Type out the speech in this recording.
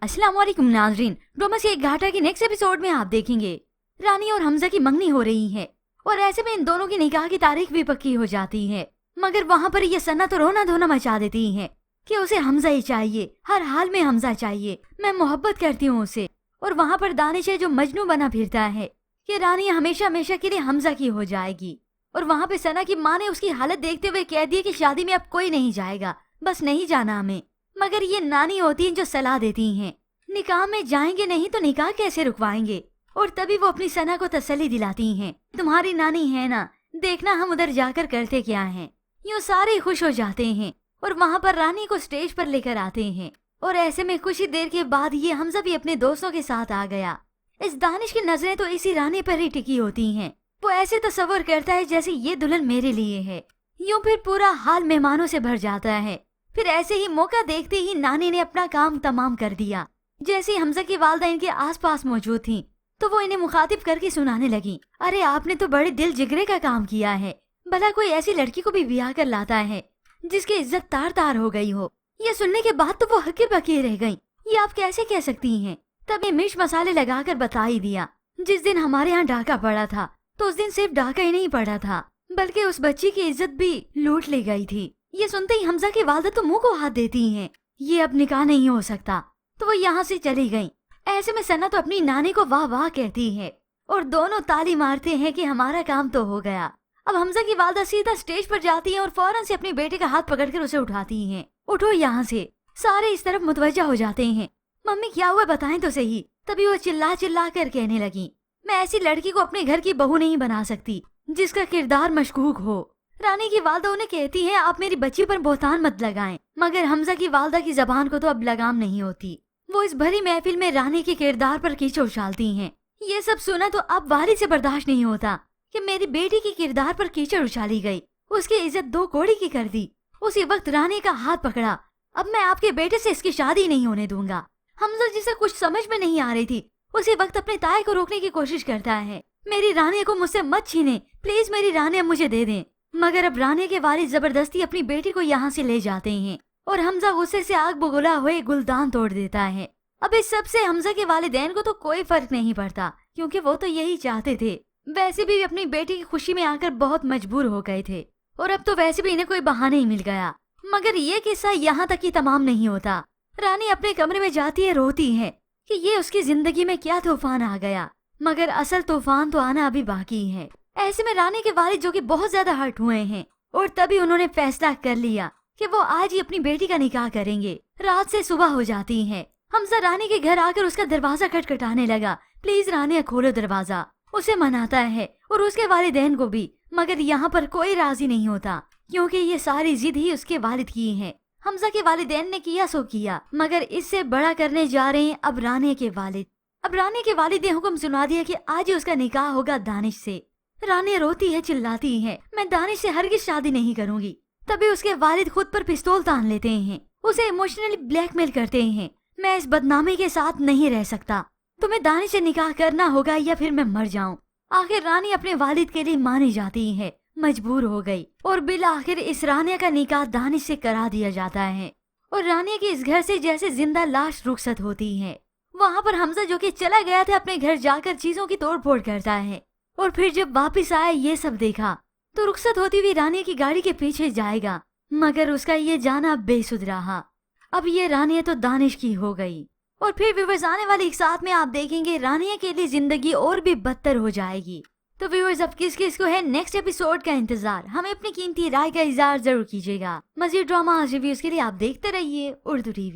अस्सलाम वालेकुम नाजरीन, ड्रामा से एक घाटा के नेक्स्ट एपिसोड में आप देखेंगे रानी और हमजा की मंगनी हो रही है और ऐसे में इन दोनों की निकाह की तारीख भी पक्की हो जाती है। मगर वहाँ पर ये सना तो रोना धोना मचा देती है कि उसे हमजा ही चाहिए, हर हाल में हमजा चाहिए, मैं मोहब्बत करती हूँ उसे। और वहाँ पर दानिश है जो मजनू बना फिरता है कि रानी हमेशा हमेशा के लिए हमजा की हो जाएगी। और वहाँ पे सना की माँ ने उसकी हालत देखते हुए कह दिया कि शादी में अब कोई नहीं जाएगा, बस नहीं जाना हमें। मगर ये नानी होती हैं जो सलाह देती हैं, निकाह में जाएंगे नहीं तो निकाह कैसे रुकवाएंगे। और तभी वो अपनी सना को तसल्ली दिलाती हैं, तुम्हारी नानी है ना, देखना हम उधर जाकर करते क्या हैं। यूँ सारे खुश हो जाते हैं और वहाँ पर रानी को स्टेज पर लेकर आते हैं। और ऐसे में कुछ ही देर के बाद ये हमजा भी अपने दोस्तों के साथ आ गया। इस दानिश की नजरें तो इसी रानी पर ही टिकी होती हैं। वो ऐसे तस्वर करता है जैसे ये दुल्हन मेरे लिए है। यूँ फिर पूरा हाल मेहमानों से भर जाता है। फिर ऐसे ही मौका देखते ही नानी ने अपना काम तमाम कर दिया। जैसे हमजा की वालदा इनके आसपास मौजूद थी तो वो इन्हें मुखातिब करके सुनाने लगी, अरे आपने तो बड़े दिल जिगरे का काम किया है। भला कोई ऐसी लड़की को भी ब्याह कर लाता है जिसकी इज्जत तार तार हो गई हो। ये सुनने के बाद तो वो हक्के बके रह गईं। ये आप कैसे कह सकती हैं? तब ये मिर्च मसाले लगाकर बता ही दिया, जिस दिन हमारे यहाँ डाका पड़ा था तो उस दिन सिर्फ डाका ही नहीं पड़ा था बल्कि उस बच्ची की इज्जत भी लूट ली गई थी। ये सुनते ही हमजा की वालदा तो मुंह को हाथ देती हैं, ये अब निकाह नहीं हो सकता। तो वो यहाँ से चली गईं। ऐसे में सना तो अपनी नानी को वाह वाह कहती है और दोनों ताली मारते हैं कि हमारा काम तो हो गया। अब हमजा की वालदा सीधा स्टेज पर जाती है और फौरन से अपने बेटे का हाथ पकड़कर उसे उठाती हैं, उठो यहाँ से। सारे इस तरफ मुतवज्जा हो जाते हैं, मम्मी क्या हुआ बताएं तो सही। तभी वो चिल्ला चिल्ला कर कहने लगी, मैं ऐसी लड़की को अपने घर की बहू नहीं बना सकती जिसका किरदार मशकूक हो। रानी की वालदा उन्हें कहती है, आप मेरी बच्ची पर बोहतान मत लगाएं। मगर हमजा की वालदा की जबान को तो अब लगाम नहीं होती। वो इस भरी महफिल में रानी के किरदार पर कीचड़ उछालती हैं। ये सब सुना तो अब वाली से बर्दाश्त नहीं होता कि मेरी बेटी के किरदार पर कीचड़ उछाली गई, उसकी इज्जत दो कोड़ी की कर दी। उसी वक्त रानी का हाथ पकड़ा, अब मैं आपके बेटे से इसकी शादी नहीं होने दूंगा। हमजा जिसे कुछ समझ में नहीं आ रही थी उसी वक्त अपने ताए को रोकने की कोशिश करता है, मेरी रानी को मुझसे मत छीने, प्लीज मेरी रानी अब मुझे दे दें। मगर अब रानी के वालिद जबरदस्ती अपनी बेटी को यहाँ से ले जाते हैं और हमजा गुस्से से आग बगुला हुए गुलदान तोड़ देता है। अब इस सब से हमजा के वालिदैन को तो कोई फर्क नहीं पड़ता क्योंकि वो तो यही चाहते थे। वैसे भी अपनी बेटी की खुशी में आकर बहुत मजबूर हो गए थे और अब तो वैसे भी इन्हें कोई बहाना ही मिल गया। मगर ये किस्सा यहाँ तक ही तमाम नहीं होता। रानी अपने कमरे में जाती है, रोती है कि ये उसकी जिंदगी में क्या तूफान आ गया, मगर असल तूफान तो आना अभी बाकी है। ऐसे में रानी के वालिद जो कि बहुत ज्यादा हर्ट हुए हैं और तभी उन्होंने फैसला कर लिया कि वो आज ही अपनी बेटी का निकाह करेंगे। रात से सुबह हो जाती है। हमजा रानी के घर आकर उसका दरवाजा खटखटाने लगा, प्लीज रानी खोलो दरवाजा। उसे मनाता है और उसके वालिदैन को भी, मगर यहाँ पर कोई राजी नहीं होता क्योंकि ये सारी जिद ही उसके वालिद की है। हमजा के वालिदैन ने किया सो किया, मगर इससे बड़ा करने जा रहे हैं अब रानी के वालिद। अब रानी के वालिद ने हुक्म सुना दिया कि आज ही उसका निकाह होगा दानिश से। रानी रोती है, चिल्लाती है, मैं दानिश से हरगिज शादी नहीं करूंगी। तभी उसके वालिद खुद पर पिस्तौल तान लेते हैं, उसे इमोशनली ब्लैकमेल करते हैं, मैं इस बदनामी के साथ नहीं रह सकता, तुम्हें दानिश से निकाह करना होगा या फिर मैं मर जाऊं। आखिर रानी अपने वालिद के लिए मानी जाती है, मजबूर हो गई और बिल आखिर इस रानिया का निकाह दानिश से करा दिया जाता है। और रानिया के इस घर से जैसे जिंदा लाश रुखसत होती है। वहाँ पर हमजा जो कि चला गया था अपने घर जाकर चीजों की तोड़ फोड़ करता है और फिर जब वापिस आया ये सब देखा तो रुखसत होती हुई रानिया की गाड़ी के पीछे जाएगा, मगर उसका ये जाना बेसुध रहा। अब ये रानिया तो दानिश की हो गई। और फिर व्यूअर्स आने वाले एक साथ में आप देखेंगे रानिया के लिए जिंदगी और भी बदतर हो जाएगी। तो व्यूअर्स अब किस किस को है नेक्स्ट एपिसोड का इंतजार, हमें अपनी कीमती राय का इज़हार जरूर कीजिएगा। मज़ीद ड्रामा रिव्यूज के लिए आप देखते रहिए उर्दू टीवी।